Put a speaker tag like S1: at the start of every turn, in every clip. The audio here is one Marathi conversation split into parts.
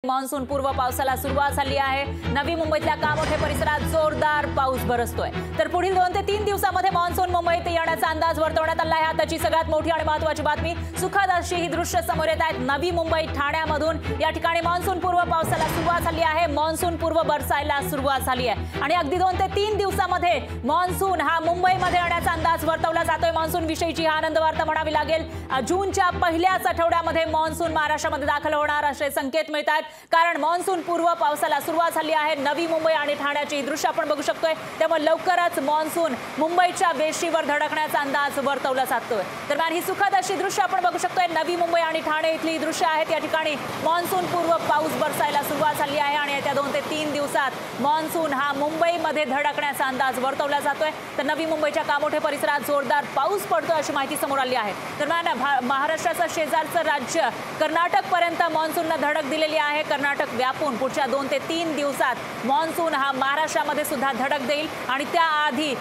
S1: मान्सून पूर्व पावसाला सुरुवात झाली आहे। नवी मुंबईतल्या कामोठे परिसरात जोरदार पाऊस बरसतोय। तर पुढील 2 ते 3 दिवसांमध्ये मान्सून मुंबईत येण्याचा अंदाज वर्तवण्यात आला आहे। आताची सगळ्यात मोठी आणि महत्त्वाची बातमी, सुखद अशी ही दृश्य समोर येत आहेत। नवी मुंबई ठाण्यामधून या ठिकाणी मान्सून पूर्व पावसाला सुरुवात झाली आहे। मान्सून पूर्व बरसायला सुरुवात झाली आहे आणि अगदी 2 ते 3 दिवसांमध्ये मान्सून हा मुंबईमध्ये येण्याचा अंदाज वर्तवला जातोय। मान्सून विषयीची आनंद वार्ता म्हणावी लागेल। जूनच्या पहिल्याच आठवड्यामध्ये मान्सून महाराष्ट्रामध्ये दाखल होणार असे संकेत मिळतात, कारण मान्सून पूर्व पावसाला सुरुवात झाली आहे। नवी मुंबई आणि ठाण्याची दृश्य आपण बघू शकतोय, त्यामुळे लवकरच मान्सून मुंबईच्या बेशीवर धडकण्याचा अंदाज वर्तवला जातोय। दरम्यान ही सुखद अशी दृश्य आपण बघू शकतोय। नवी मुंबई आणि ठाणे इथली दृश्य आहेत। या ठिकाणी मान्सून पूर्व पाऊस बरसायला सुरुवात झाली आहे आणि येत्या 2 ते 3 दिवसात मान्सून हा मुंबईमध्ये धडकण्याचा अंदाज वर्तवला जातोय। तर नवी मुंबईच्या कामोठे परिसरात जोरदार पाऊस पडतोय अशी माहिती समोर आली आहे। दरम्यान महाराष्ट्राचं शेजारचं राज्य कर्नाटक पर्यंत मान्सूननं धडक दिलेली आहे। कर्नाटक व्यापून पुढच्या 2 ते 3 दिवसात मान्सून हा महाराष्ट्रामध्ये सुद्धा धडक देईल आणि त्याआधी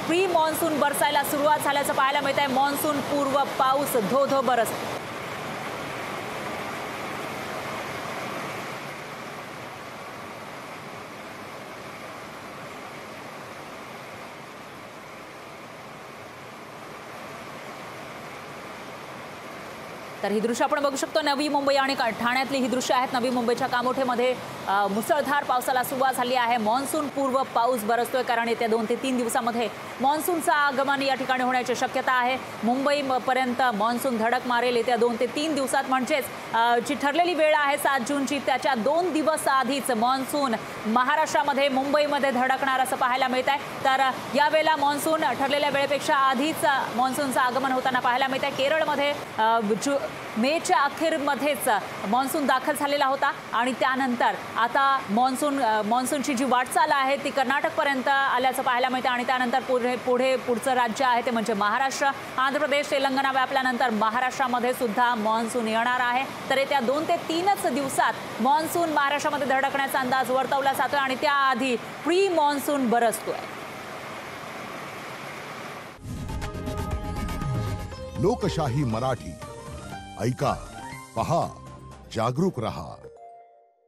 S1: प्री मान्सून बरसायला सुरुवात झाल्याचं पाहायला मिळत आहे। मान्सून पूर्व पाऊस धो बरसतो। तर ही दृश्य आपण बघू शकतो। नवी मुंबई आणि ठाण्यातली ही दृश्य आहेत। नवी मुंबईच्या कामोठेमध्ये मुसळधार पावसाला सुरुवात झाली आहे। मान्सून पूर्व पाऊस बरसतोय, कारण येत्या 2 ते 3 दिवसांमध्ये मान्सूनचं आगमन या ठिकाणी होण्याची शक्यता आहे। मुंबईपर्यंत मान्सून धडक मारेल येत्या 2 ते 3 दिवसात, म्हणजेच जी ठरलेली वेळ आहे 7 जूनची, त्याच्या 2 दिवस आधीच मान्सून महाराष्ट्रामध्ये मुंबईमध्ये धडकणार असं पाहायला मिळत आहे। तर यावेळेला मान्सून ठरलेल्या वेळेपेक्षा आधीच मान्सूनचं आगमन होताना पाहायला मिळत आहे। केरळमध्ये मेच्या अखेरमध्येच मान्सून दाखल झालेला होता आणि त्यानंतर आता मान्सूनची जी वाटचाल आहे ती कर्नाटकपर्यंत आल्याचं पाहायला मिळतं आणि त्यानंतर पुढचं राज्य आहे ते म्हणजे महाराष्ट्र, आंध्र प्रदेश, तेलंगणा व्यापल्यानंतर महाराष्ट्रामध्ये सुद्धा मान्सून येणार आहे। तर येत्या 2 ते 3च दिवसात मान्सून महाराष्ट्रामध्ये धडकण्याचा अंदाज वर्तवला जातोय आणि त्याआधी प्री मान्सून बरसतोय।
S2: लोकशाही मराठी ऐका, पहा, जागरूक रहा।